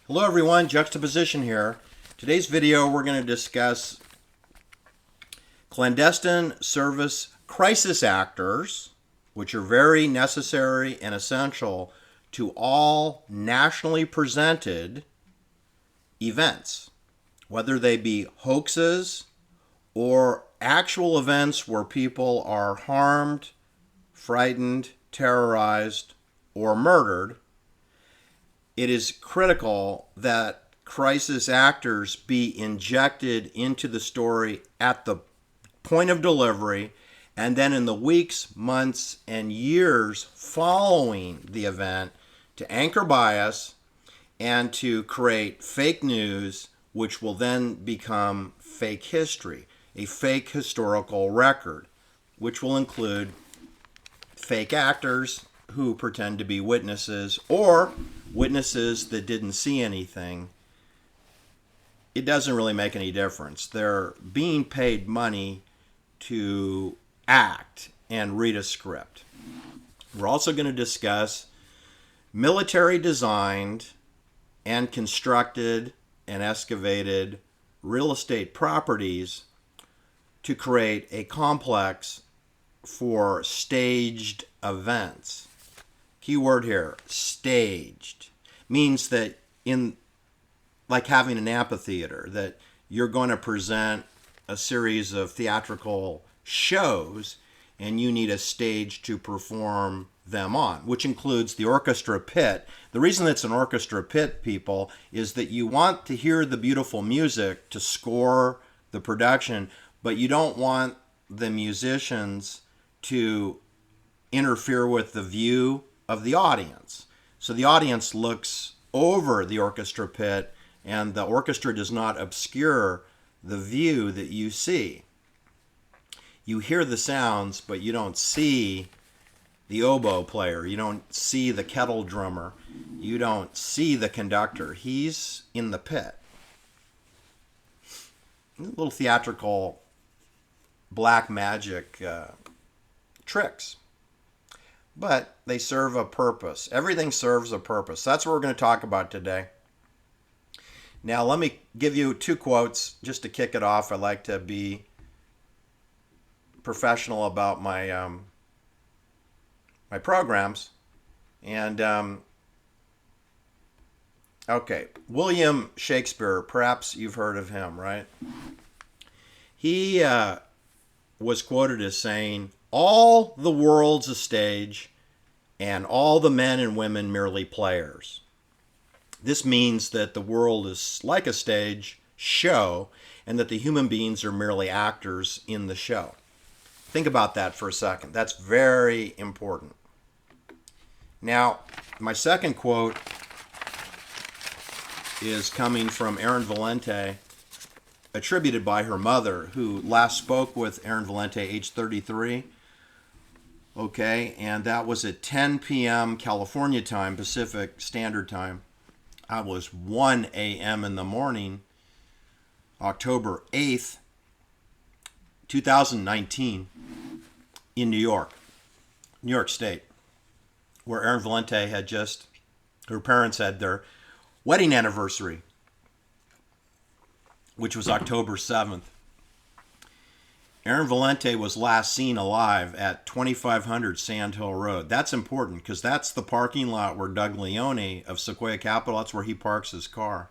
Hello everyone, Juxtaposition here. Today's video we're going to discuss clandestine service crisis actors, which are very necessary and essential to all nationally presented events, whether they be hoaxes or actual events where people are harmed, frightened, terrorized, or murdered. It is critical that crisis actors be injected into the story at the point of delivery and then in the weeks, months, and years following the event to anchor bias and to create fake news, which will then become fake history, a fake historical record, which will include fake actors who pretend to be witnesses or witnesses that didn't see anything. It doesn't really make any difference. They're being paid money to act and read a script. We're also going to discuss military designed and constructed and excavated real estate properties to create a complex for staged events. Key word here, staged, means that like having an amphitheater, that you're going to present a series of theatrical shows and you need a stage to perform them on, which includes the orchestra pit. The reason it's an orchestra pit, people, is that you want to hear the beautiful music to score the production, but you don't want the musicians to interfere with the view of the audience. So the audience looks over the orchestra pit and the orchestra does not obscure the view that you see. You hear the sounds, but you don't see the oboe player. You don't see the kettle drummer. You don't see the conductor. He's in the pit. Little theatrical black magic tricks. But they serve a purpose. Everything serves a purpose. That's what we're going to talk about today. Now, let me give you two quotes just to kick it off. I like to be professional about my my programs. And, okay, William Shakespeare, perhaps you've heard of him, right? He was quoted as saying, "All the world's a stage, and all the men and women merely players." This means that the world is like a stage show, and that the human beings are merely actors in the show. Think about that for a second. That's very important. Now, my second quote is coming from Aaron Valente, attributed by her mother, who last spoke with Aaron Valente age 33. Okay, and that was at 10 p.m. California time, Pacific Standard Time. I was 1 a.m. in the morning, October 8th, 2019, in New York State, where Aaron Valente had her parents had their wedding anniversary, which was October 7th. Aaron Valente was last seen alive at 2500 Sand Hill Road. That's important because that's the parking lot where Doug Leone of Sequoia Capital, that's where he parks his car.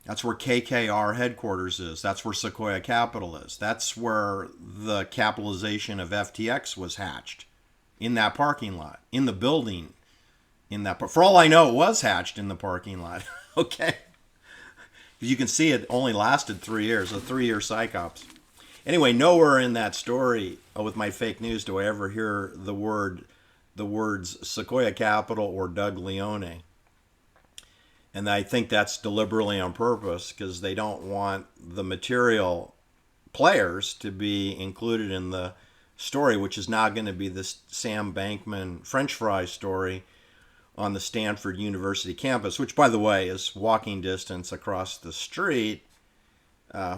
That's where KKR headquarters is. That's where Sequoia Capital is. That's where the capitalization of FTX was hatched, in that parking lot, in the building, for all I know, it was hatched in the parking lot. Okay? You can see it only lasted 3 years, a 3-year psychops. Anyway, nowhere in that story with my fake news do I ever hear the words Sequoia Capital or Doug Leone. And I think that's deliberately on purpose because they don't want the material players to be included in the story, which is now going to be this Sam Bankman French fry story on the Stanford University campus, which, by the way, is walking distance across the street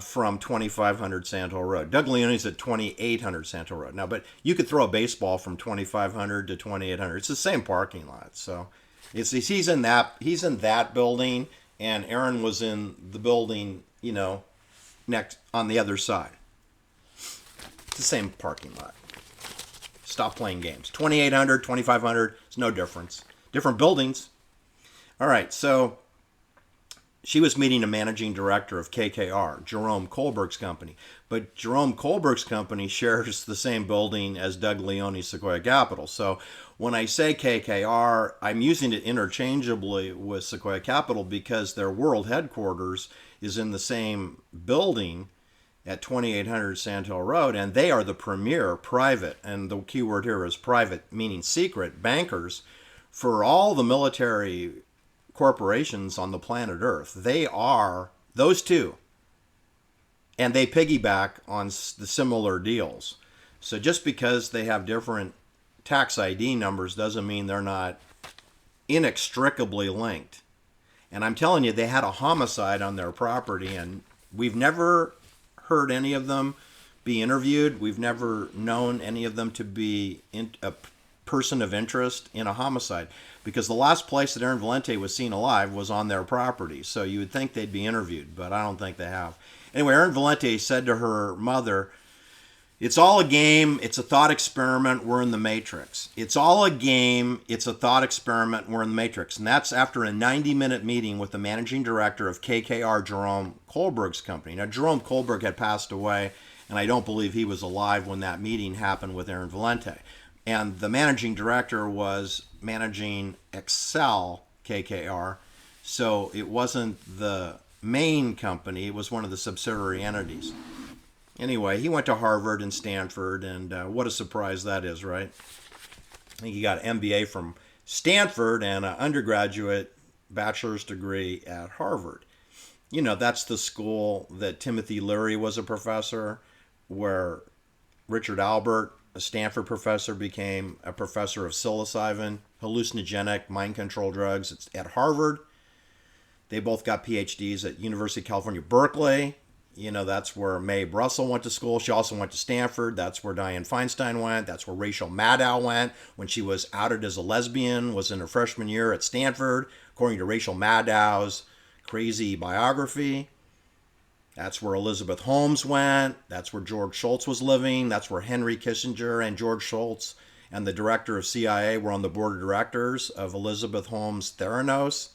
from 2500 Sand Hill Road. Doug Leone's at 2800 Sand Hill Road. Now, but you could throw a baseball from 2500 to 2800. It's the same parking lot. So he's in that building, and Aaron was in the building, next on the other side. It's the same parking lot. Stop playing games. 2,800, 2,500, it's no difference. Different buildings. All right, so she was meeting a managing director of KKR, Jerome Kohlberg's company. But Jerome Kohlberg's company shares the same building as Doug Leone's Sequoia Capital. So when I say KKR, I'm using it interchangeably with Sequoia Capital because their world headquarters is in the same building at 2800 Sandhill Road, and they are the premier private, and the key word here is private, meaning secret, bankers for all the military corporations on the planet Earth. They are those two, and they piggyback on the similar deals. So just because they have different tax ID numbers doesn't mean they're not inextricably linked. And I'm telling you, they had a homicide on their property, and we've never heard any of them be interviewed. We've never known any of them to be a person of interest in a homicide, because the last place that Aaron Valente was seen alive was on their property. So you would think they'd be interviewed, but I don't think they have. Anyway, Aaron Valente said to her mother, "It's all a game. It's a thought experiment. We're in the Matrix. It's all a game. It's a thought experiment. We're in the Matrix." And that's after a 90-minute meeting with the managing director of KKR, Jerome Kohlberg's company. Now, Jerome Kohlberg had passed away, and I don't believe he was alive when that meeting happened with Aaron Valente. And the managing director was managing Excel KKR, so it wasn't the main company. It was one of the subsidiary entities. Anyway, he went to Harvard and Stanford, and what a surprise that is, right? I think he got an MBA from Stanford and an undergraduate bachelor's degree at Harvard. That's the school that Timothy Leary was a professor, where Richard Albert, a Stanford professor, became a professor of psilocybin, hallucinogenic mind control drugs. It's at Harvard. They both got PhDs at University of California, Berkeley. That's where Mae Brussel went to school. She also went to Stanford. That's where Dianne Feinstein went. That's where Rachel Maddow went when she was outed as a lesbian, was in her freshman year at Stanford, according to Rachel Maddow's crazy biography. That's where Elizabeth Holmes went. That's where George Shultz was living. That's where Henry Kissinger and George Shultz and the director of CIA were on the board of directors of Elizabeth Holmes Theranos.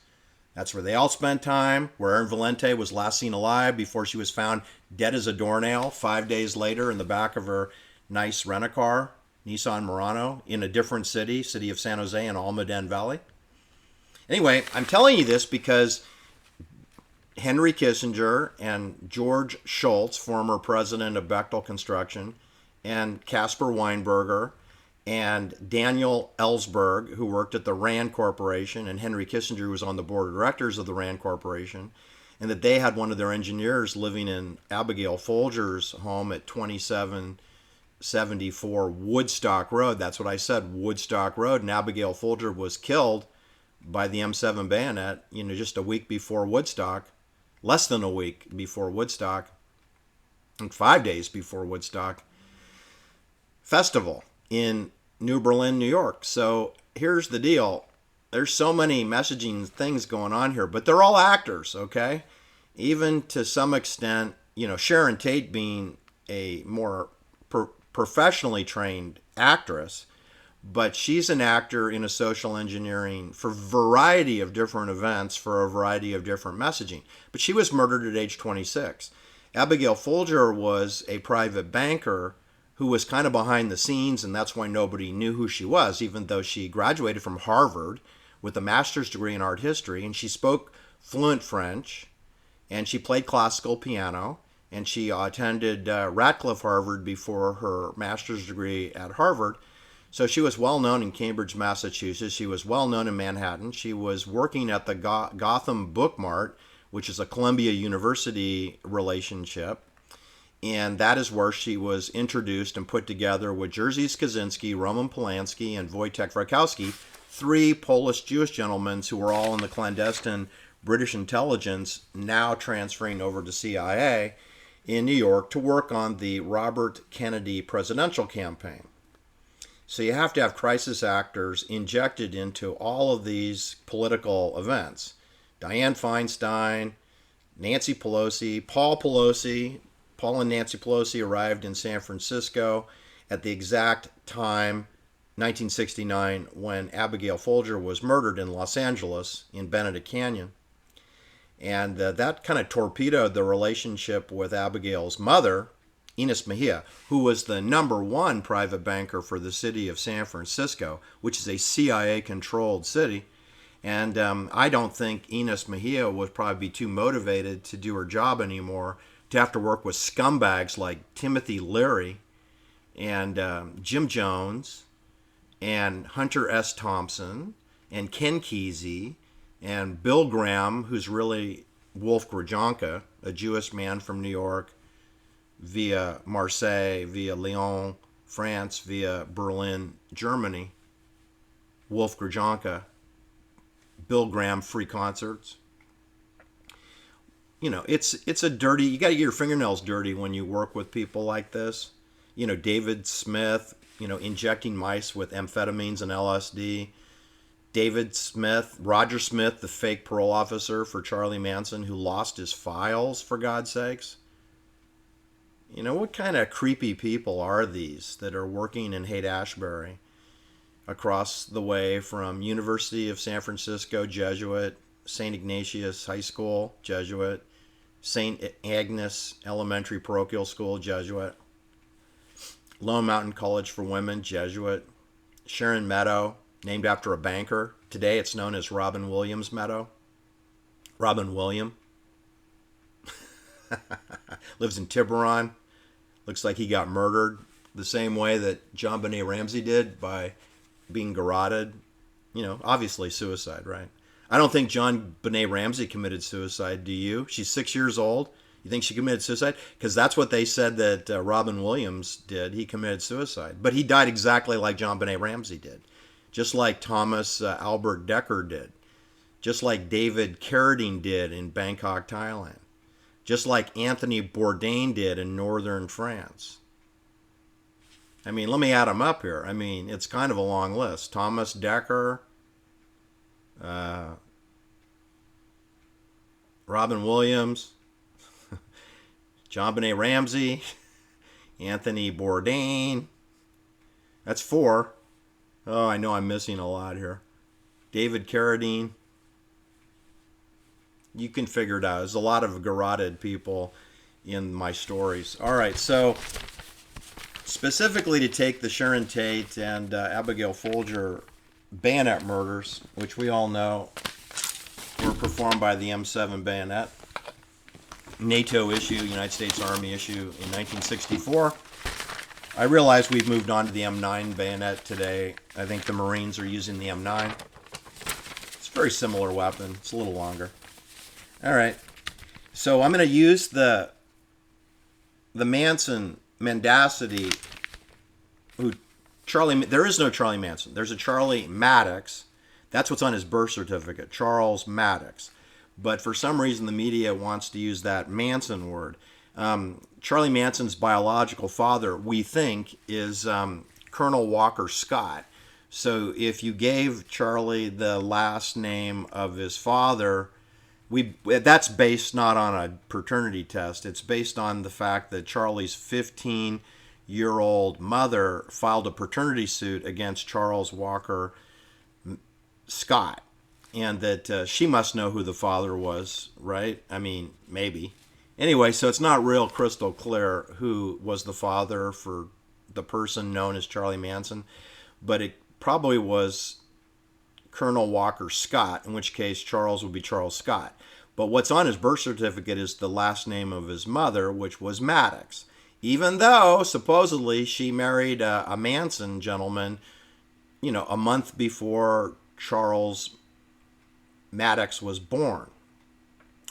That's where they all spent time, where Aaron Valente was last seen alive before she was found dead as a doornail 5 days later in the back of her nice rent-a-car, Nissan Murano, in a different city of San Jose in Almaden Valley. Anyway, I'm telling you this because Henry Kissinger and George Shultz, former president of Bechtel Construction, and Caspar Weinberger, and Daniel Ellsberg, who worked at the RAND Corporation, and Henry Kissinger was on the board of directors of the RAND Corporation, and that they had one of their engineers living in Abigail Folger's home at 2774 Woodstock Road. That's what I said, Woodstock Road. And Abigail Folger was killed by the M7 bayonet, just a week before Woodstock, less than a week before Woodstock, and 5 days before Woodstock Festival in New Berlin, New York. So here's the deal. There's so many messaging things going on here, but they're all actors, okay? Even to some extent, Sharon Tate being a more professionally trained actress, but she's an actor in a social engineering for a variety of different events, for a variety of different messaging. But she was murdered at age 26. Abigail Folger was a private banker who was kind of behind the scenes, and that's why nobody knew who she was, even though she graduated from Harvard with a master's degree in art history, and she spoke fluent French, and she played classical piano, and she attended Radcliffe Harvard before her master's degree at Harvard. So she was well known in Cambridge, Massachusetts. She was well known in Manhattan. She was working at the Gotham Book Mart, which is a Columbia University relationship. And that is where she was introduced and put together with Jerzy Kaczynski, Roman Polanski, and Wojtek Frykowski, three Polish Jewish gentlemen who were all in the clandestine British intelligence, now transferring over to CIA in New York to work on the Robert Kennedy presidential campaign. So you have to have crisis actors injected into all of these political events. Dianne Feinstein, Nancy Pelosi, Paul Pelosi. Paul and Nancy Pelosi arrived in San Francisco at the exact time, 1969, when Abigail Folger was murdered in Los Angeles in Benedict Canyon. And that kind of torpedoed the relationship with Abigail's mother, Ines Mejia, who was the #1 private banker for the city of San Francisco, which is a CIA-controlled city. And I don't think Ines Mejia would probably be too motivated to do her job anymore, to have to work with scumbags like Timothy Leary and Jim Jones and Hunter S. Thompson and Ken Kesey and Bill Graham, who's really Wolf Grajanka, a Jewish man from New York, via Marseille, via Lyon, France, via Berlin, Germany. Wolf Grajanka, Bill Graham, free concerts. You know, it's a dirty, you got to get your fingernails dirty when you work with people like this. You know, David Smith, you know, injecting mice with amphetamines and LSD. David Smith, Roger Smith, the fake parole officer for Charlie Manson, who lost his files, for God's sakes. You know, what kind of creepy people are these that are working in Haight-Ashbury, across the way from University of San Francisco, Jesuit, St. Ignatius High School, Jesuit, St. Agnes Elementary Parochial School, Jesuit, Lone Mountain College for Women, Jesuit, Sharon Meadow, named after a banker. Today it's known as Robin Williams Meadow. Robin William. Lives in Tiburon. Looks like he got murdered the same way that John Benet Ramsey did, by being garroted. You know, obviously suicide, right? I don't think John Benet Ramsey committed suicide. Do you? She's 6 years old. You think she committed suicide? Because that's what they said that Robin Williams did. He committed suicide. But he died exactly like John Benet Ramsey did. Just like Thomas Albert Decker did. Just like David Carradine did in Bangkok, Thailand. Just like Anthony Bourdain did in northern France. I mean, let me add them up here. I mean, it's kind of a long list. Thomas Decker, Robin Williams, John Benet Ramsey, Anthony Bourdain. That's 4. Oh, I know I'm missing a lot here. David Carradine. You can figure it out. There's a lot of garroted people in my stories. All right, so specifically to take the Sharon Tate and Abigail Folger bayonet murders, which we all know were performed by the M7 bayonet, NATO issue, United States Army issue in 1964. I realize we've moved on to the M9 bayonet today. I think the Marines are using the M9. It's a very similar weapon. It's a little longer. All right. So I'm going to use the Manson Mendacity, there is no Charlie Manson. There's a Charlie Maddox. That's what's on his birth certificate, Charles Maddox. But for some reason, the media wants to use that Manson word. Charlie Manson's biological father, we think, is Colonel Walker Scott. So if you gave Charlie the last name of his father, that's based not on a paternity test. It's based on the fact that Charlie's 15-year-old mother filed a paternity suit against Charles Walker Scott, and that she must know who the father was, right? I mean, maybe. Anyway, so it's not real crystal clear who was the father for the person known as Charlie Manson, but it probably was Colonel Walker Scott, in which case Charles would be Charles Scott. But what's on his birth certificate is the last name of his mother, which was Maddox, even though supposedly she married a Manson gentleman, you know, a month before Charles Maddox was born.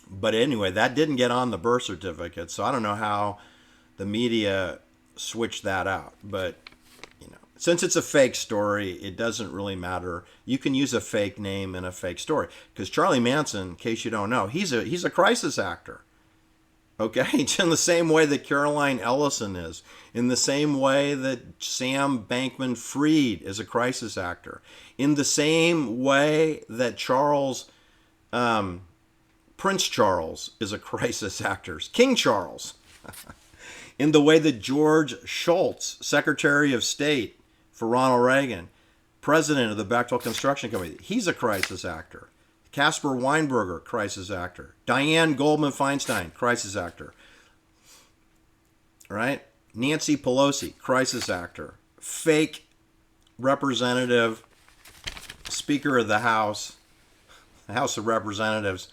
But anyway, that didn't get on the birth certificate, so I don't know how the media switched that out. But, you know, since it's a fake story, it doesn't really matter. You can use a fake name in a fake story. Because Charlie Manson, in case you don't know, he's a crisis actor. Okay? It's in the same way that Caroline Ellison is. In the same way that Sam Bankman-Fried is a crisis actor. In the same way that Charles Prince Charles is a crisis actor. King Charles. In the way that George Shultz, Secretary of State for Ronald Reagan, president of the Bechtel Construction Company, he's a crisis actor. Caspar Weinberger, crisis actor. Diane Goldman Feinstein, crisis actor. Right? Nancy Pelosi, crisis actor. Fake representative, Speaker of the House of Representatives,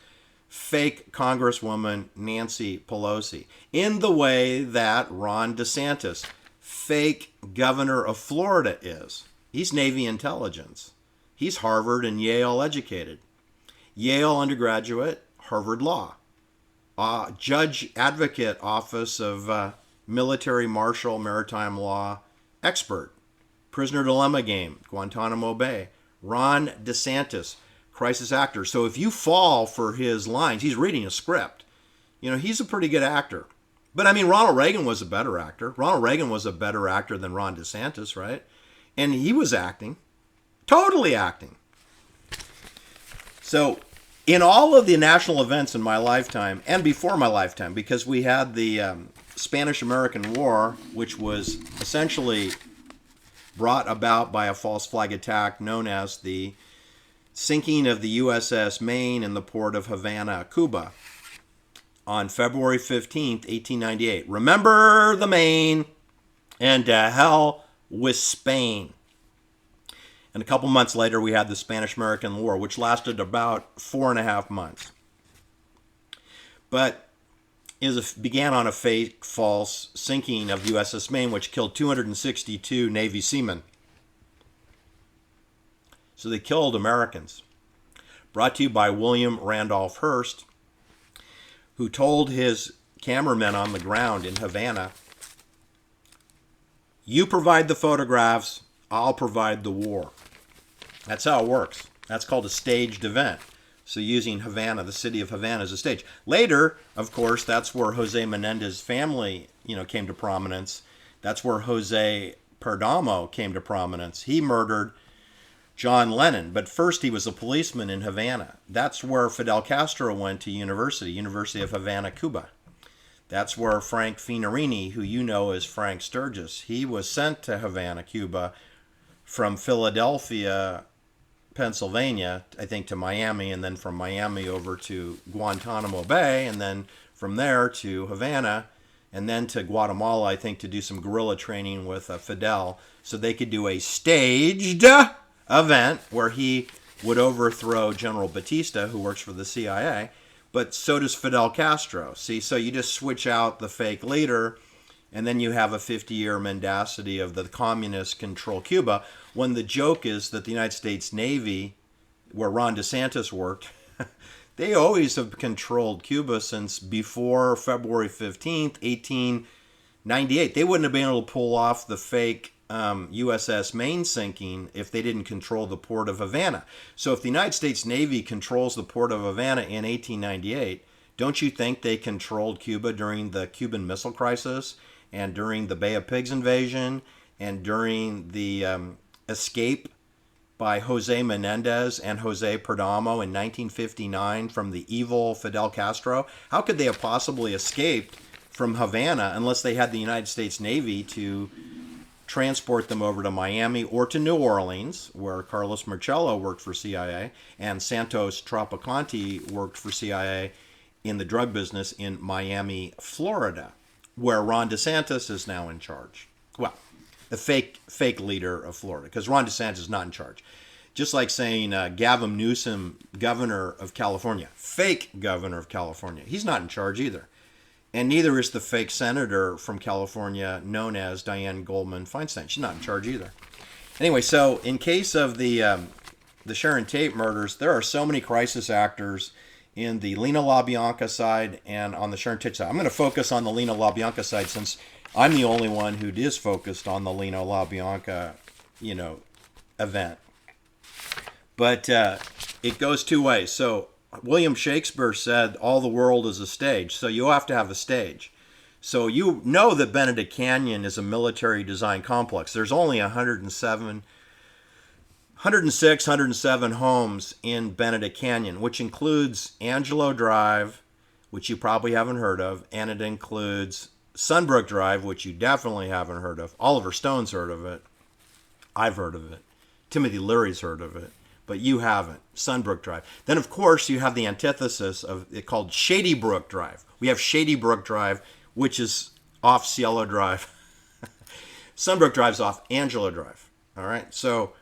fake Congresswoman Nancy Pelosi. In the way that Ron DeSantis, fake governor of Florida, is. He's Navy intelligence. He's Harvard and Yale educated. Yale undergraduate, Harvard Law. Judge Advocate Office of Military Marshal Maritime Law expert. Prisoner Dilemma game, Guantanamo Bay. Ron DeSantis, crisis actor. So if you fall for his lines, he's reading a script. You know, he's a pretty good actor. But I mean, Ronald Reagan was a better actor. Ronald Reagan was a better actor than Ron DeSantis, right? And he was acting. Totally acting. So in all of the national events in my lifetime and before my lifetime, because we had the Spanish-American War, which was essentially brought about by a false flag attack known as the sinking of the USS Maine in the port of Havana, Cuba, on February 15th, 1898. Remember the Maine, and hell with Spain. And a couple months later, we had the Spanish-American War, which lasted about 4.5 months. But began on a fake, false sinking of the USS Maine, which killed 262 Navy seamen. So they killed Americans. Brought to you by William Randolph Hearst, who told his cameramen on the ground in Havana, you provide the photographs, I'll provide the war. That's how it works. That's called a staged event. So using Havana, the city of Havana, as a stage. Later, of course, that's where Jose Menendez's family, came to prominence. That's where Jose Perdomo came to prominence. He murdered John Lennon, but first he was a policeman in Havana. That's where Fidel Castro went to University of Havana, Cuba. That's where Frank Fiorini, who you know as Frank Sturgis, he was sent to Havana, Cuba, from Philadelphia, Pennsylvania, I think, to Miami, and then from Miami over to Guantanamo Bay, and then from there to Havana, and then to Guatemala, I think, to do some guerrilla training with Fidel, so they could do a staged event where he would overthrow General Batista, who works for the CIA, but so does Fidel Castro. See, so you just switch out the fake leader, and then you have a 50-year mendacity of the communists control Cuba, when the joke is that the United States Navy, where Ron DeSantis worked, they always have controlled Cuba since before February 15th, 1898. They wouldn't have been able to pull off the fake USS Maine sinking if they didn't control the port of Havana. So if the United States Navy controls the port of Havana in 1898, don't you think they controlled Cuba during the Cuban Missile Crisis and during the Bay of Pigs invasion and during the escape by Jose Menendez and Jose Perdomo in 1959 from the evil Fidel Castro? How could they have possibly escaped from Havana unless they had the United States Navy to transport them over to Miami or to New Orleans, where Carlos Marcello worked for CIA, and Santos Trapacanti worked for CIA in the drug business in Miami, Florida, where Ron DeSantis is now in charge. Well, the fake leader of Florida, because Ron DeSantis is not in charge. Just like saying Gavin Newsom, governor of California, fake governor of California. He's not in charge either. And neither is the fake senator from California known as Diane Goldman Feinstein. She's not in charge either. Anyway, so in case of the Sharon Tate murders, there are so many crisis actors in the Lena LaBianca side and on the Sharon Tate side. I'm going to focus on the Lena LaBianca side since I'm the only one who is focused on the Lena LaBianca, event. But it goes two ways. So William Shakespeare said, all the world is a stage. So you have to have a stage. So you know that Benedict Canyon is a military design complex. There's only 107 106, 107 homes in Benedict Canyon, which includes Angelo Drive, which you probably haven't heard of, and it includes Sunbrook Drive, which you definitely haven't heard of. Oliver Stone's heard of it. I've heard of it. Timothy Leary's heard of it, but you haven't. Sunbrook Drive. Then, of course, you have the antithesis of it called Shady Brook Drive. We have Shady Brook Drive, which is off Cielo Drive. Sunbrook Drive's off Angelo Drive. All right, so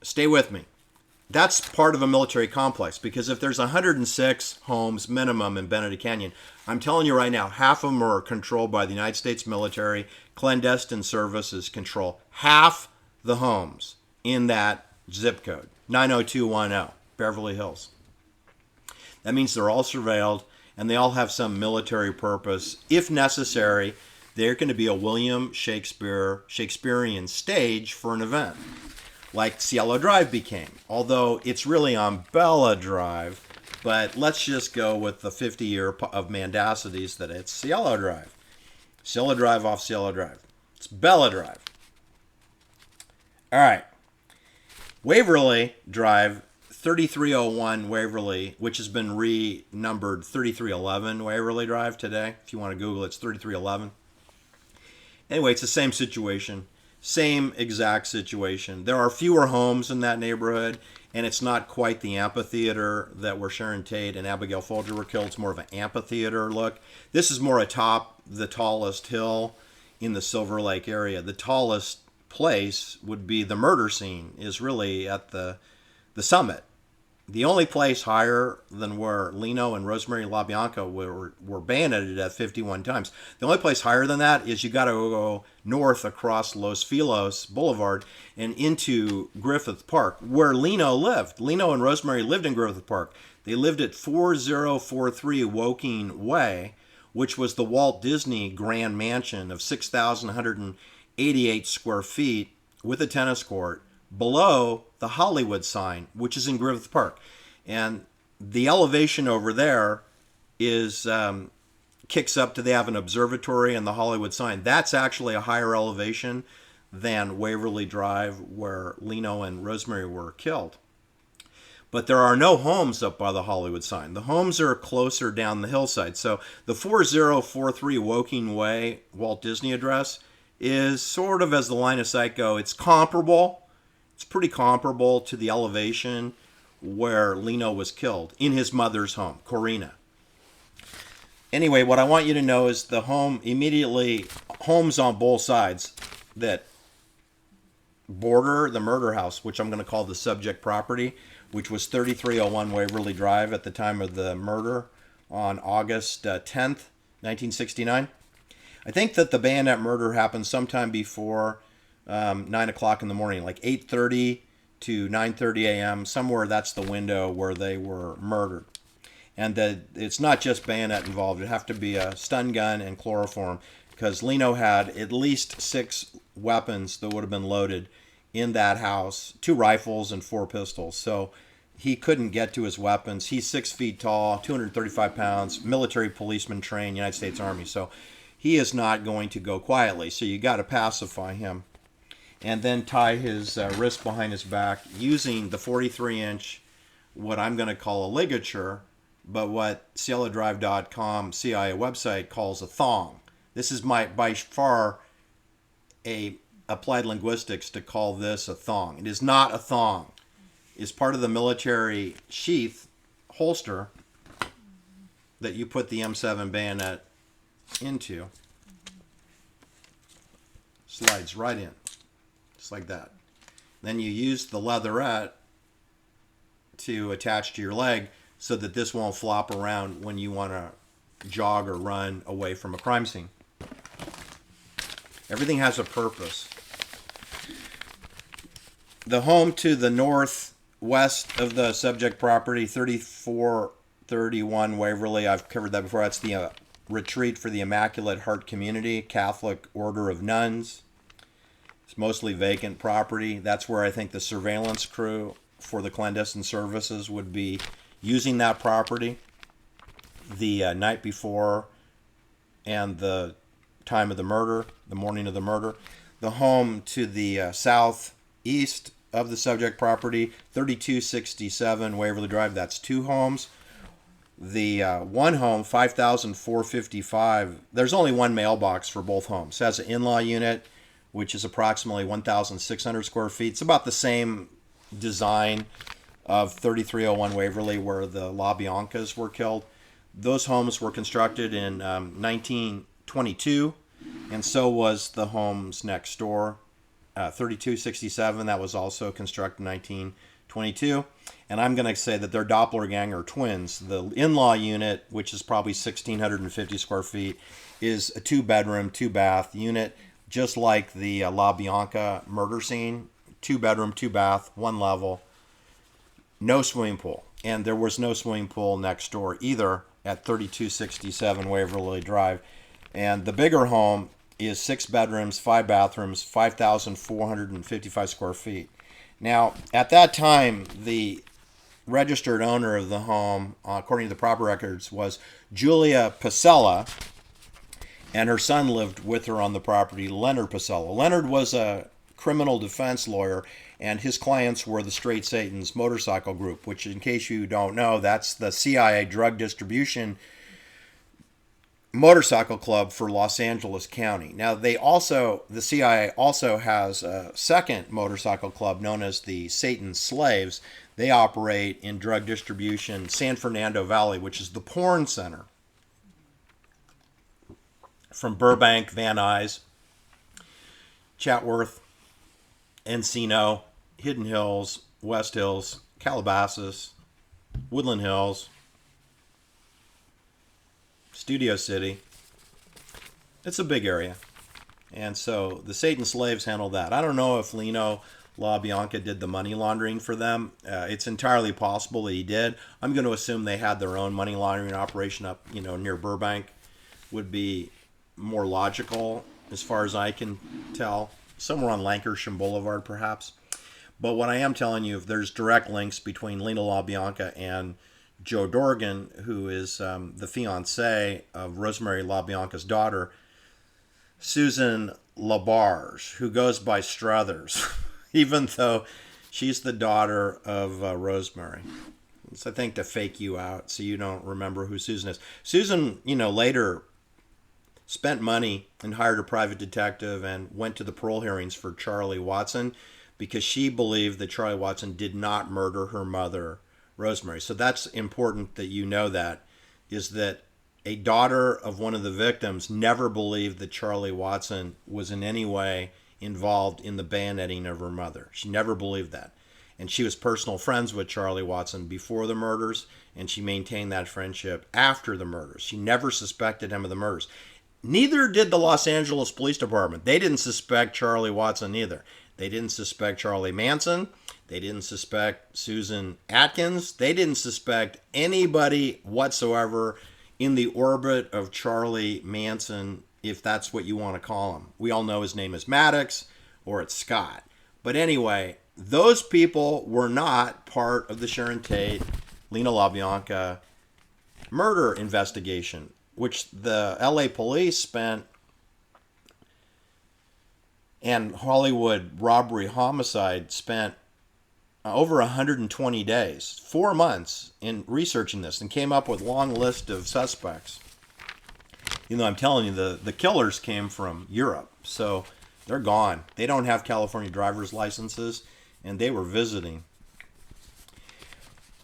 stay with me. That's part of a military complex, because if there's 106 homes minimum in Benedict Canyon, I'm telling you right now, half of them are controlled by the United States military. Clandestine services control half the homes in that zip code, 90210, Beverly Hills. That means they're all surveilled, and they all have some military purpose. If necessary, they're going to be a Shakespearean stage for an event, like Cielo Drive became, although it's really on Bella Drive, but let's just go with the 50 year of mendacities that it's Cielo Drive. Cielo Drive off Cielo Drive. It's Bella Drive. All right. Waverly Drive, 3301 Waverly, which has been renumbered 3311 Waverly Drive today. If you want to Google it, it's 3311. Anyway, it's the same situation. Same exact situation. There are fewer homes in that neighborhood, and it's not quite the amphitheater that where Sharon Tate and Abigail Folger were killed. It's more of an amphitheater look. This is more atop the tallest hill in the Silver Lake area. The tallest place would be the murder scene, is really at the summit. The only place higher than where Lino and Rosemary LaBianca were bayoneted at 51 times. The only place higher than that is you got to go north across Los Feliz Boulevard and into Griffith Park, where Lino lived. Lino and Rosemary lived in Griffith Park. They lived at 4043 Woking Way, which was the Walt Disney Grand Mansion of 6,188 square feet with a tennis court, below the Hollywood sign, which is in Griffith Park. And the elevation over there is kicks up to, they have an observatory and the Hollywood sign. That's actually a higher elevation than Waverly Drive, where Lino and Rosemary were killed. But there are no homes up by the Hollywood sign. The homes are closer down the hillside. So the 4043 Woking Way Walt Disney address is sort of, as the line of sight go, it's comparable. It's pretty comparable to the elevation where Lino was killed in his mother's home, Corina. Anyway, what I want you to know is the home immediately, homes on both sides that border the murder house, which I'm going to call the subject property, which was 3301 Waverly Drive at the time of the murder on August 10th, 1969. I think that the bayonet murder happened sometime before 9 o'clock in the morning, like 8:30 to 9:30 a.m. Somewhere that's the window where they were murdered. And that it's not just bayonet involved. It'd have to be a stun gun and chloroform, because Lino had at least 6 weapons that would have been loaded in that house, 2 rifles and 4 pistols. So he couldn't get to his weapons. He's 6 feet tall, 235 pounds, military policeman trained, United States Army. So he is not going to go quietly. So you got to pacify him. And then tie his wrist behind his back using the 43-inch, what I'm going to call a ligature, but what CieloDrive.com CIA website calls a thong. This is by far a applied linguistics to call this a thong. It is not a thong. It's part of the military sheath holster that you put the M7 bayonet into. Slides right in. Just like that. Then you use the leatherette to attach to your leg so that this won't flop around when you want to jog or run away from a crime scene. Everything has a purpose. The home to the northwest of the subject property, 3431 Waverly, I've covered that before. That's the retreat for the Immaculate Heart Community, Catholic Order of Nuns. It's mostly vacant property. That's where I think the surveillance crew for the clandestine services would be using that property the night before and the time of the murder, the morning of the murder. The home to the southeast of the subject property, 3267 Waverly Drive. That's 2 homes. The one home, 5,455. There's only one mailbox for both homes. It has an in-law unit, which is approximately 1,600 square feet. It's about the same design of 3301 Waverly, where the La Biancas were killed. Those homes were constructed in 1922, and so was the homes next door. 3267, that was also constructed in 1922. And I'm going to say that they're doppelganger twins. The in-law unit, which is probably 1,650 square feet, is a 2-bedroom, 2-bath unit, just like the La Bianca murder scene. 2-bedroom, 2-bath, 1 level, no swimming pool. And there was no swimming pool next door either at 3267 Waverly Drive. And the bigger home is 6 bedrooms, 5 bathrooms, 5,455 square feet. Now, at that time, the registered owner of the home, according to the proper records, was Julia Pasella, and her son lived with her on the property, Leonard Pasella. Leonard was a criminal defense lawyer, and his clients were the Straight Satan's Motorcycle Group, which, in case you don't know, that's the CIA drug distribution motorcycle club for Los Angeles County. Now, the CIA also has a second motorcycle club known as the Satan's Slaves. They operate in drug distribution San Fernando Valley, which is the porn center. From Burbank, Van Nuys, Chatworth, Encino, Hidden Hills, West Hills, Calabasas, Woodland Hills, Studio City. It's a big area. And so the Satan Slaves handle that. I don't know if Lino LaBianca did the money laundering for them. It's entirely possible that he did. I'm going to assume they had their own money laundering operation up, near Burbank. Would be more logical as far as I can tell. Somewhere on Lancashire Boulevard, perhaps. But what I am telling you, if there's direct links between Lino LaBianca and Joe Dorgan, who is the fiance of Rosemary LaBianca's daughter, Susan LaBarge, who goes by Struthers, even though she's the daughter of Rosemary. It's, I think, to fake you out so you don't remember who Susan is. Susan, later spent money and hired a private detective and went to the parole hearings for Charlie Watson because she believed that Charlie Watson did not murder her mother, Rosemary. So that's important that you know that, is that a daughter of one of the victims never believed that Charlie Watson was in any way involved in the bayoneting of her mother. She never believed that. And she was personal friends with Charlie Watson before the murders, and she maintained that friendship after the murders. She never suspected him of the murders. Neither did the Los Angeles Police Department. They didn't suspect Charlie Watson either. They didn't suspect Charlie Manson. They didn't suspect Susan Atkins. They didn't suspect anybody whatsoever in the orbit of Charlie Manson, if that's what you want to call him. We all know his name is Maddox, or it's Scott. But anyway, those people were not part of the Sharon Tate, Lino LaBianca murder investigation, which the LA police spent, and Hollywood robbery homicide spent over 120 days, 4 months in researching this, and came up with a long list of suspects. I'm telling you, the killers came from Europe, so they're gone. They don't have California driver's licenses, and they were visiting.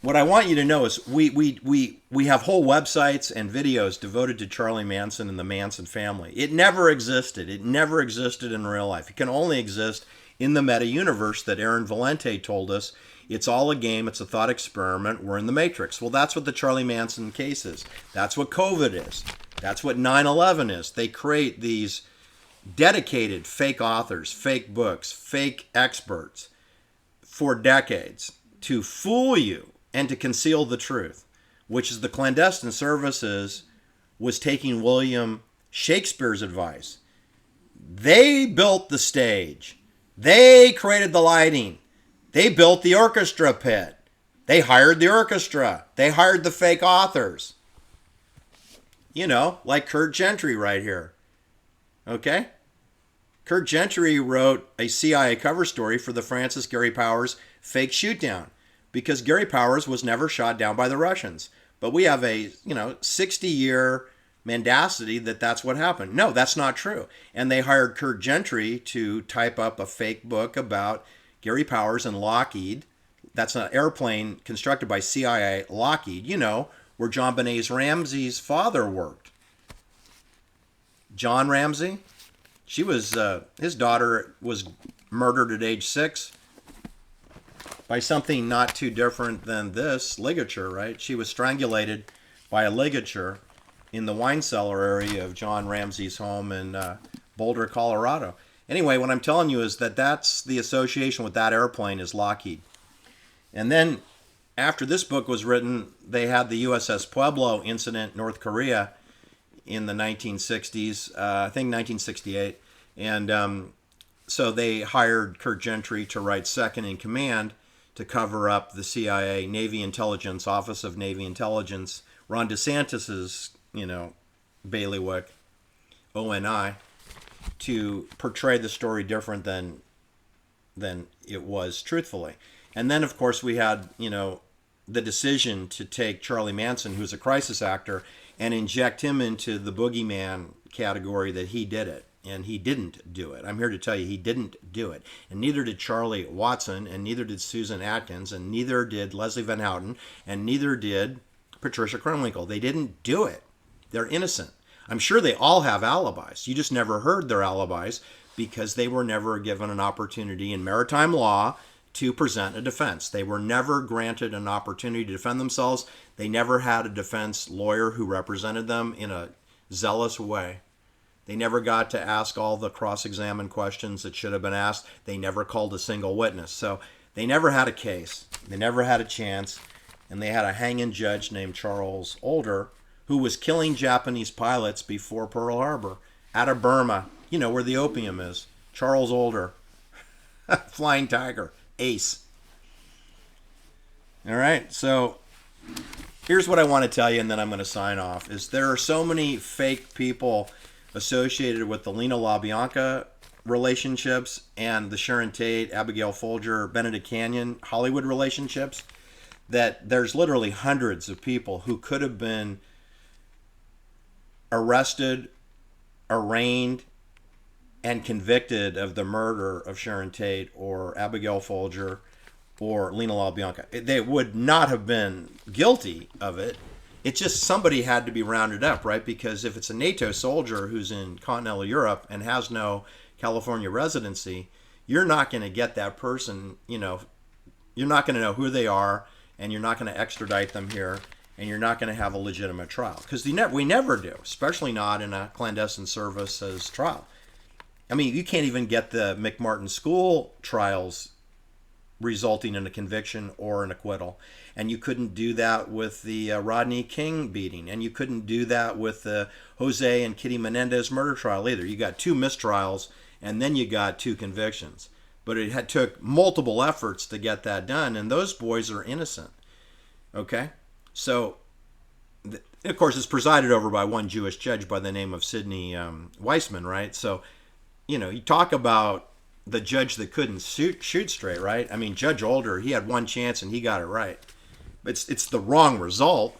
What I want you to know is we have whole websites and videos devoted to Charlie Manson and the Manson family. It never existed. It never existed in real life. It can only exist in the meta-universe that Aaron Valente told us. It's all a game. It's a thought experiment. We're in the Matrix. Well, that's what the Charlie Manson case is. That's what COVID is. That's what 9/11 is. They create these dedicated fake authors, fake books, fake experts for decades to fool you and to conceal the truth, which is the clandestine services was taking William Shakespeare's advice. They built the stage. They created the lighting. They built the orchestra pit. They hired the orchestra. They hired the fake authors. Like Kurt Gentry right here. Okay? Kirk Gentry wrote a CIA cover story for the Francis Gary Powers fake shootdown because Gary Powers was never shot down by the Russians. But we have a 60-year mendacity that's what happened. No, that's not true. And they hired Kirk Gentry to type up a fake book about Gary Powers and Lockheed. That's an airplane constructed by CIA, Lockheed, where John Benet Ramsey's father worked. John Ramsey, his daughter was murdered at age 6 by something not too different than this, ligature, right? She was strangulated by a ligature in the wine cellar area of John Ramsey's home in Boulder, Colorado. Anyway, what I'm telling you is that's the association with that airplane is Lockheed. And then after this book was written, they had the USS Pueblo incident, North Korea, in the 1960s, I think 1968. And so they hired Kirk Gentry to write second in command to cover up the CIA Navy Intelligence, Office of Navy Intelligence, Ron DeSantis's, bailiwick, ONI, to portray the story different than it was truthfully. And then, of course, we had, the decision to take Charlie Manson, who's a crisis actor, and inject him into the boogeyman category that he did it. And he didn't do it. I'm here to tell you he didn't do it. And neither did Charlie Watson, and neither did Susan Atkins, and neither did Leslie Van Houten, and neither did Patricia Krenwinkel. They didn't do it. They're innocent. I'm sure they all have alibis. You just never heard their alibis because they were never given an opportunity in maritime law to present a defense. They were never granted an opportunity to defend themselves. They never had a defense lawyer who represented them in a zealous way. They never got to ask all the cross-examined questions that should have been asked. They never called a single witness. So they never had a case. They never had a chance. And they had a hanging judge named Charles Older who was killing Japanese pilots before Pearl Harbor out of Burma, where the opium is. Charles Older. Flying Tiger. Ace. All right, so here's what I want to tell you, and then I'm going to sign off, is there are so many fake people associated with the Lena LaBianca relationships and the Sharon Tate, Abigail Folger, Benedict Canyon Hollywood relationships that there's literally hundreds of people who could have been arrested, arraigned, and convicted of the murder of Sharon Tate or Abigail Folger or Lena LaBianca. They would not have been guilty of it. It's just somebody had to be rounded up, right? Because if it's a NATO soldier who's in continental Europe and has no California residency, you're not going to get that person, you're not going to know who they are, and you're not going to extradite them here, and you're not going to have a legitimate trial. Because we never do, especially not in a clandestine services trial. I mean, you can't even get the McMartin School trials resulting in a conviction or an acquittal. And you couldn't do that with the Rodney King beating. And you couldn't do that with the Jose and Kitty Menendez murder trial either. You got 2 mistrials, and then you got 2 convictions. But it took multiple efforts to get that done, and those boys are innocent. Okay? So, of course, it's presided over by one Jewish judge by the name of Sidney Weissman, right? So, you talk about the judge that couldn't shoot straight, right? I mean, Judge Older, he had one chance and he got it right. It's the wrong result.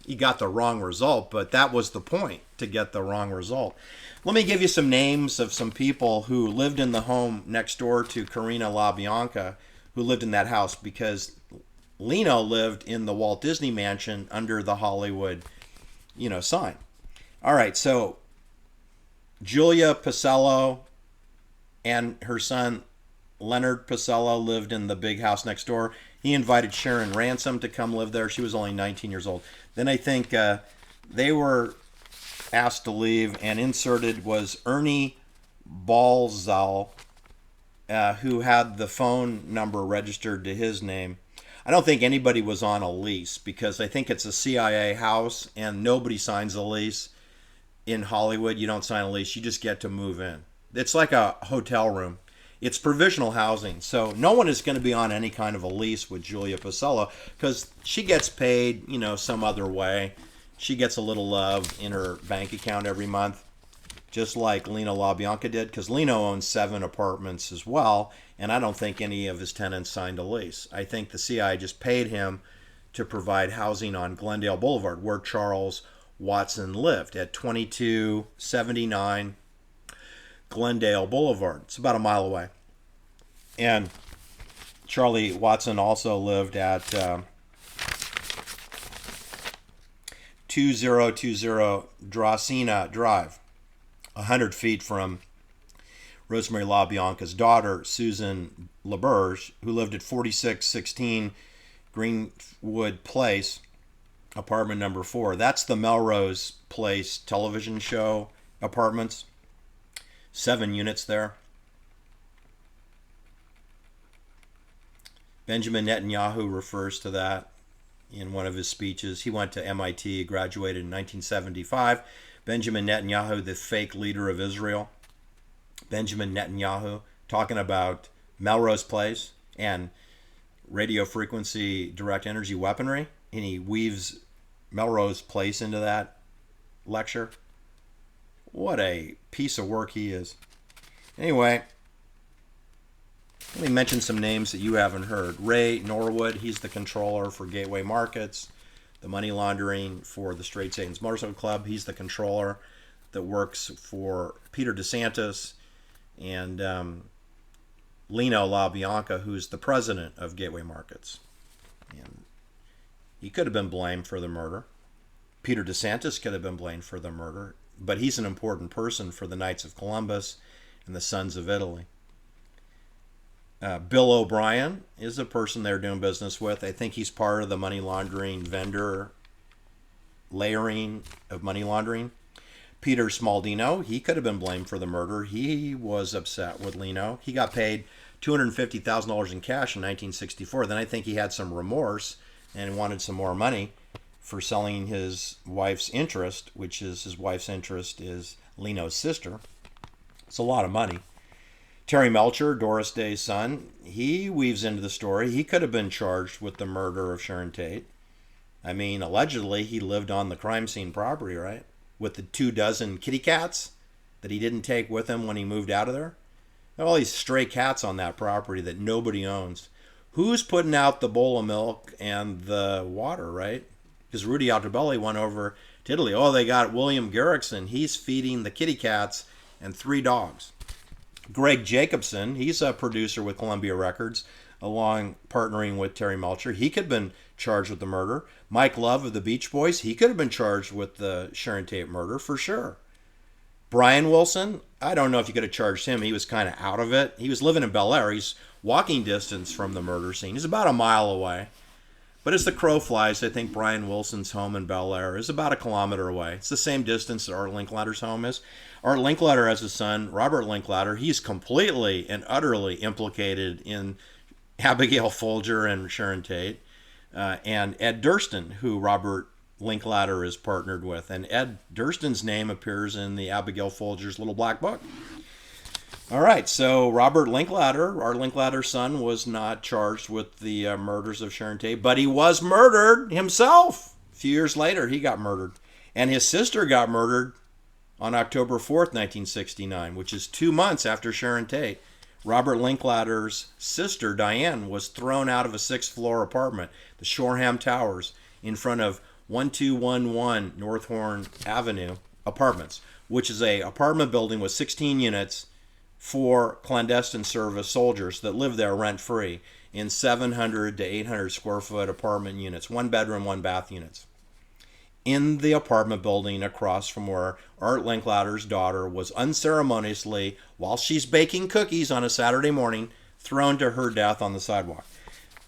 He got the wrong result, but that was the point, to get the wrong result. Let me give you some names of some people who lived in the home next door to Karina LaBianca, who lived in that house, because Lena lived in the Walt Disney Mansion under the Hollywood, sign. All right, so Julia Picello and her son Leonard Picello lived in the big house next door. He invited Sharon Ransom to come live there. She was only 19 years old. Then I think they were asked to leave, and inserted was Ernie Balzal, who had the phone number registered to his name. I don't think anybody was on a lease, because I think it's a CIA house and nobody signs a lease. In Hollywood, you don't sign a lease. You just get to move in. It's like a hotel room. It's provisional housing. So no one is going to be on any kind of a lease with Julia Picello, because she gets paid, some other way. She gets a little love in her bank account every month. just like Lino LaBianca did, because Lino owns 7 apartments as well, and I don't think any of his tenants signed a lease. I think the CIA just paid him to provide housing on Glendale Boulevard, where Charles Watson lived, at 2279 Glendale Boulevard. It's about a mile away. And Charlie Watson also lived at 2020 Dracena Drive, 100 feet from Rosemary LaBianca's daughter, Susan LaBerge, who lived at 4616 Greenwood Place, apartment number 4. That's the Melrose Place television show apartments. 7 units there. Benjamin Netanyahu refers to that in one of his speeches. He went to MIT, graduated in 1975. Benjamin Netanyahu, the fake leader of Israel. Benjamin Netanyahu talking about Melrose Place and radio frequency direct energy weaponry. And he weaves Melrose Place into that lecture. What a piece of work he is. Anyway, let me mention some names that you haven't heard. Ray Norwood, he's the controller for Gateway Markets, the money laundering for the Straight Satan's Motorcycle Club. He's the controller that works for Peter DeSantis and Lino LaBianca, who's the president of Gateway Markets. And he could have been blamed for the murder. Peter DeSantis could have been blamed for the murder, but he's an important person for the Knights of Columbus and the Sons of Italy. Bill O'Brien is a person they're doing business with. I think he's part of the money laundering vendor layering of money laundering. Peter Smaldino, he could have been blamed for the murder. He was upset with Lino. He got paid $250,000 in cash in 1964. Then I think he had some remorse and wanted some more money for selling his wife's interest, which is his wife's interest is Lino's sister. It's a lot of money. Terry Melcher, Doris Day's son, he weaves into the story. He could have been charged with the murder of Sharon Tate. I mean, allegedly, he lived on the crime scene property, right? With the 24 kitty cats that he didn't take with him when he moved out of there. All these stray cats on that property that nobody owns. Who's putting out the bowl of milk and the water, right? Because Rudy Altobelli went over to Italy. Oh, they got William Garrickson. He's feeding the kitty cats and 3 dogs. Greg Jacobson, he's a producer with Columbia Records, along partnering with Terry Melcher. He could have been charged with the murder. Mike Love of the Beach Boys, he could have been charged with the Sharon Tate murder for sure. Brian Wilson, I don't know if you could have charged him. He was kind of out of it. He was living in Bel Air. He's walking distance from the murder scene. He's about a mile away. But as the crow flies, I think Brian Wilson's home in Bel Air is about a kilometer away. It's the same distance that Art Linklater's home is. Art Linklater has a son, Robert Linklater. He's completely and utterly implicated in Abigail Folger and Sharon Tate. And Ed Durston, who Robert Linklater is partnered with. And Ed Durston's name appears in the Abigail Folger's Little Black Book. All right, so Robert Linklater, Art Linklater's son, was not charged with the murders of Sharon Tate, but he was murdered himself. A few years later, he got murdered. And his sister got murdered on October 4th, 1969, which is 2 months after Sharon Tate. Robert Linklater's sister, Diane, was thrown out of a 6th-floor apartment, the Shoreham Towers, in front of 1211 North Horn Avenue Apartments, which is a apartment building with 16 units for clandestine service soldiers that live there rent-free in 700 to 800 square foot apartment units, 1-bedroom, 1-bath units. In the apartment building across from where Art Linklater's daughter was unceremoniously, while she's baking cookies on a Saturday morning, thrown to her death on the sidewalk.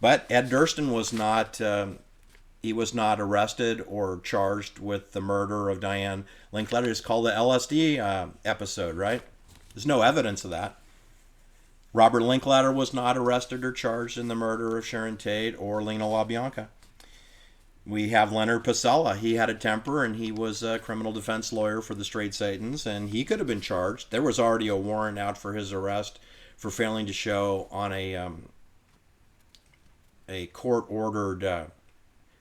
But Ed Durston was not, he was not arrested or charged with the murder of Diane Linklater. It's called the LSD episode, right? There's no evidence of that. Robert Linklater was not arrested or charged in the murder of Sharon Tate or Lino LaBianca. We have Leonard Pasella. He had a temper, and he was a criminal defense lawyer for the Straight Satans, and he could have been charged. There was already a warrant out for his arrest for failing to show on a court-ordered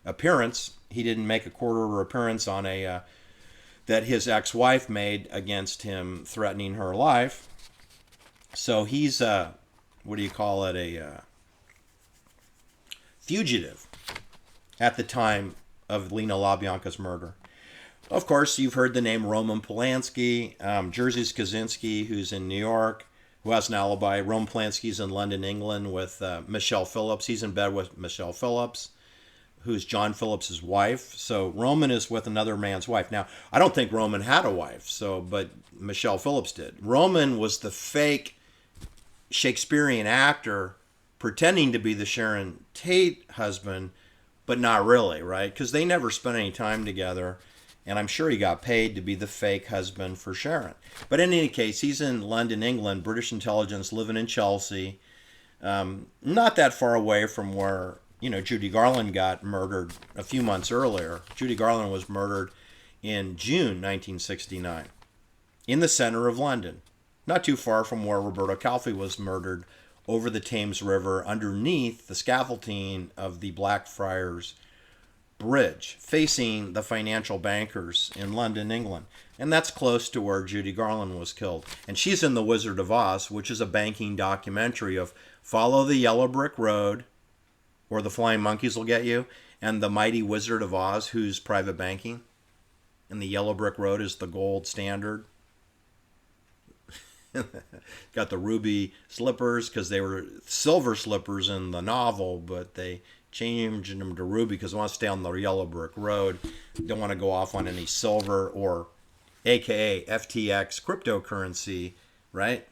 appearance. He didn't make a court-order appearance on a that his ex-wife made against him, threatening her life. So he's what do you call it, a fugitive at the time of Lena LaBianca's murder. Of course, you've heard the name Roman Polanski, Jerzy Kaczynski, who's in New York, who has an alibi. Roman Polanski's in London, England, with Michelle Phillips. He's in bed with Michelle Phillips, who's John Phillips' wife. So Roman is with another man's wife. Now, I don't think Roman had a wife, but Michelle Phillips did. Roman was the fake Shakespearean actor pretending to be the Sharon Tate husband, but not really, right? Because they never spent any time together. And I'm sure he got paid to be the fake husband for Sharon. But in any case, he's in London, England, British intelligence, living in Chelsea. Not that far away from where, Judy Garland got murdered a few months earlier. Judy Garland was murdered in June 1969 in the center of London. Not too far from where Roberto Calfi was murdered over the Thames River underneath the scaffolding of the Blackfriars Bridge, facing the financial bankers in London, England. And that's close to where Judy Garland was killed. And she's in The Wizard of Oz, which is a banking documentary of follow the yellow brick road, or the flying monkeys will get you, and the mighty Wizard of Oz, who's private banking. And the yellow brick road is the gold standard. Got the ruby slippers because they were silver slippers in the novel, but they changing them to ruby because they want to stay on the yellow brick road. Don't want to go off on any silver or aka FTX cryptocurrency, right?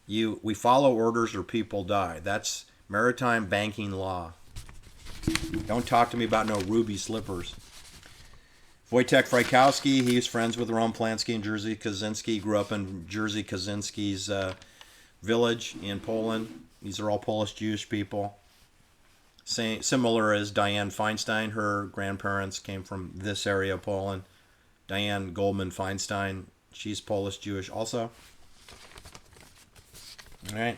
We follow orders or people die. That's maritime banking law. Don't talk to me about no ruby slippers. Wojtek Frykowski, he's friends with Roman Polanski and Jerzy Kaczynski. Grew up in Jerzy Kaczynski's village in Poland. These are all Polish Jewish people. Similar as Diane Feinstein, her grandparents came from this area of Poland. Diane Goldman Feinstein, she's Polish Jewish also. All right.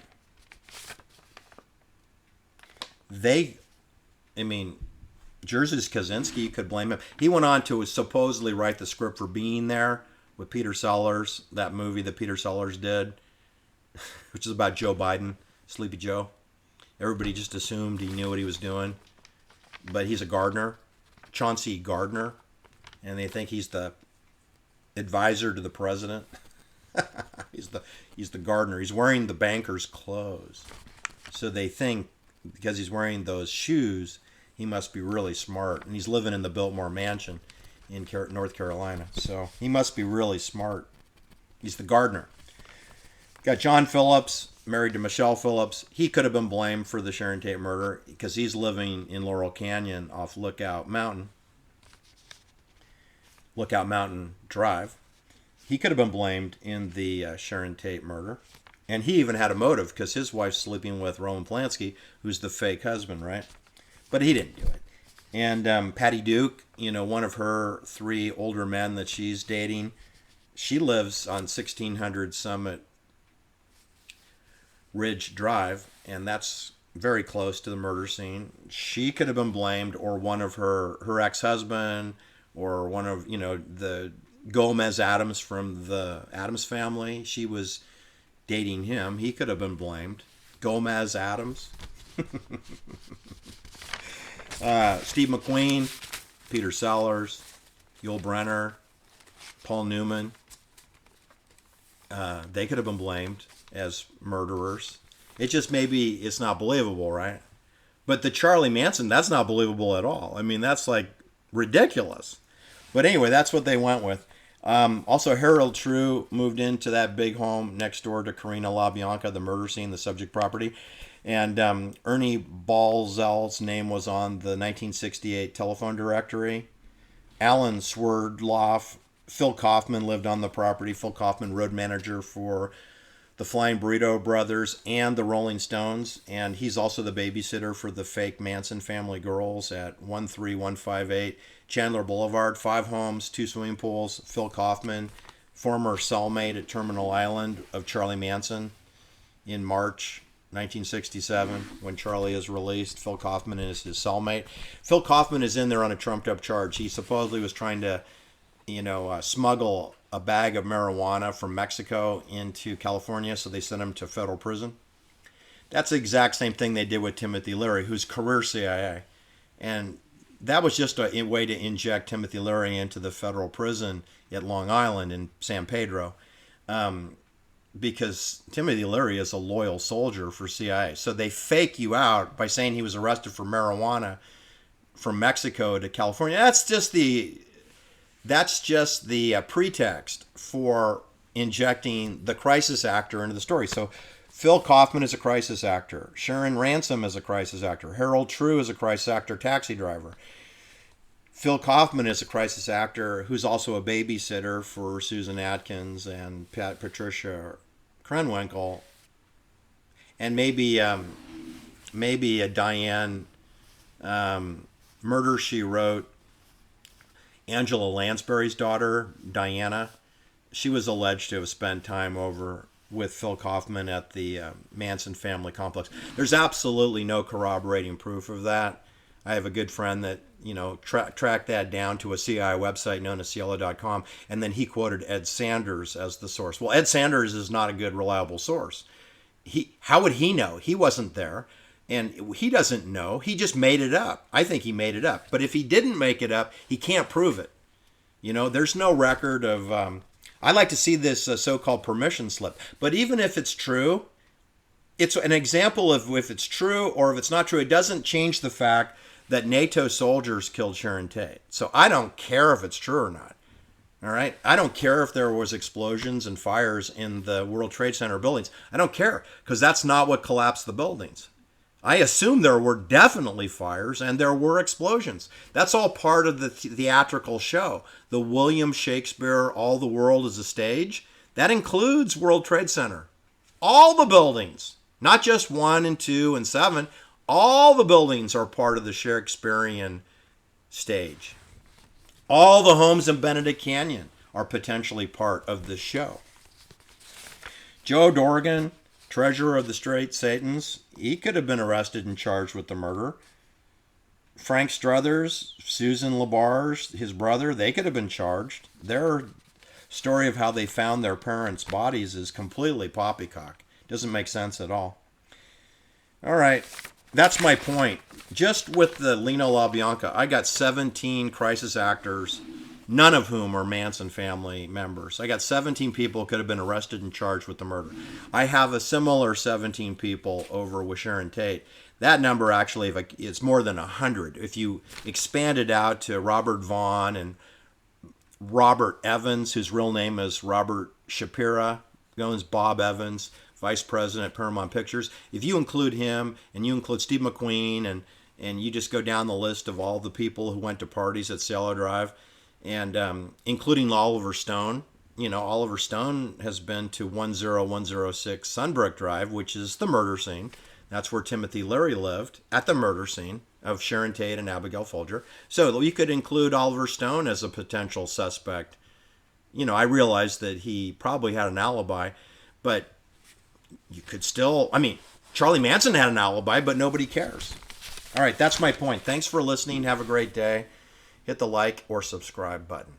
Jerzy Kaczynski, could blame him. He went on to supposedly write the script for Being There with Peter Sellers, that movie that Peter Sellers did, which is about Joe Biden, Sleepy Joe. Everybody just assumed he knew what he was doing. But he's a gardener, Chauncey Gardner, and they think he's the advisor to the president. He's the gardener. He's wearing the banker's clothes. So they think because he's wearing those shoes, he must be really smart. And he's living in the Biltmore Mansion in North Carolina. So he must be really smart. He's the gardener. Got John Phillips, married to Michelle Phillips. He could have been blamed for the Sharon Tate murder because he's living in Laurel Canyon off Lookout Mountain Drive. He could have been blamed in the Sharon Tate murder. And he even had a motive because his wife's sleeping with Roman Polanski, who's the fake husband, right? But he didn't do it. And Patty Duke, one of her 3 older men that she's dating, she lives on 1600 Summit Ridge Drive, and that's very close to the murder scene. She could have been blamed, or one of her ex-husband, or one of, the Gomez Adams from the Adams family. She was dating him. He could have been blamed. Gomez Adams. Steve McQueen, Peter Sellers, Yul Brynner, Paul Newman. They could have been blamed as murderers. It's not believable, right? But the Charlie Manson, that's not believable at all. That's like ridiculous. But anyway, that's what they went with. Also, Harold True moved into that big home next door to Karina LaBianca, the murder scene, the subject property. And Ernie Balzell's name was on the 1968 telephone directory. Alan Swerdloff, Phil Kaufman lived on the property. Phil Kaufman, road manager for the Flying Burrito Brothers and the Rolling Stones. And he's also the babysitter for the fake Manson family girls at 13158 Chandler Boulevard. 5 homes, 2 swimming pools. Phil Kaufman, former cellmate at Terminal Island of Charlie Manson in March 1967, when Charlie is released. Phil Kaufman is his cellmate. Phil Kaufman is in there on a trumped up charge. He supposedly was trying to smuggle a bag of marijuana from Mexico into California, so they sent him to federal prison. That's the exact same thing they did with Timothy Leary, who's career CIA. And that was just a way to inject Timothy Leary into the federal prison at Long Island in San Pedro, because Timothy Leary is a loyal soldier for CIA. So they fake you out by saying he was arrested for marijuana from Mexico to California. That's just the pretext for injecting the crisis actor into the story. So Phil Kaufman is a crisis actor. Sharon Ransom is a crisis actor. Harold True is a crisis actor, taxi driver. Phil Kaufman is a crisis actor who's also a babysitter for Susan Atkins and Patricia Krenwinkel, and maybe a Diane Murder, She Wrote. Angela Lansbury's daughter, Diana, she was alleged to have spent time over with Phil Kaufman at the Manson family complex. There's absolutely no corroborating proof of that. I have a good friend that tracked that down to a CIA website known as Cielo.com, and then he quoted Ed Sanders as the source. Well, Ed Sanders is not a good, reliable source. How would he know? He wasn't there. And he doesn't know. He just made it up. I think he made it up. But if he didn't make it up, he can't prove it. There's no record of... I like to see this so-called permission slip. But even if it's true, it's an example of if it's true or if it's not true. It doesn't change the fact that NATO soldiers killed Sharon Tate. So I don't care if it's true or not. All right? I don't care if there was explosions and fires in the World Trade Center buildings. I don't care, because that's not what collapsed the buildings. I assume there were definitely fires and there were explosions. That's all part of the theatrical show. The William Shakespeare All the World is a Stage, that includes World Trade Center. All the buildings, not just 1 and 2 and 7, all the buildings are part of the Shakespearean stage. All the homes in Benedict Canyon are potentially part of the show. Joe Dorgan, treasurer of the Straight Satans, he could have been arrested and charged with the murder. Frank Struthers, Susan LaBarge, his brother, they could have been charged. Their story of how they found their parents' bodies is completely poppycock. Doesn't make sense at all. All right, that's my point. Just with the Lino LaBianca, I got 17 crisis actors, none of whom are Manson family members. I got 17 people who could have been arrested and charged with the murder. I have a similar 17 people over with Sharon Tate. That number actually is more than 100. If you expand it out to Robert Vaughn and Robert Evans, whose real name is Robert Shapira, known as Bob Evans, vice president at Paramount Pictures. If you include him and you include Steve McQueen and you just go down the list of all the people who went to parties at Cielo Drive, and including Oliver Stone. Oliver Stone has been to 10106 Sunbrook Drive, which is the murder scene. That's where Timothy Leary lived, at the murder scene of Sharon Tate and Abigail Folger. So you could include Oliver Stone as a potential suspect. I realize that he probably had an alibi, but you could still... Charlie Manson had an alibi, but nobody cares. All right, that's my point. Thanks for listening. Have a great day. Hit the like or subscribe button.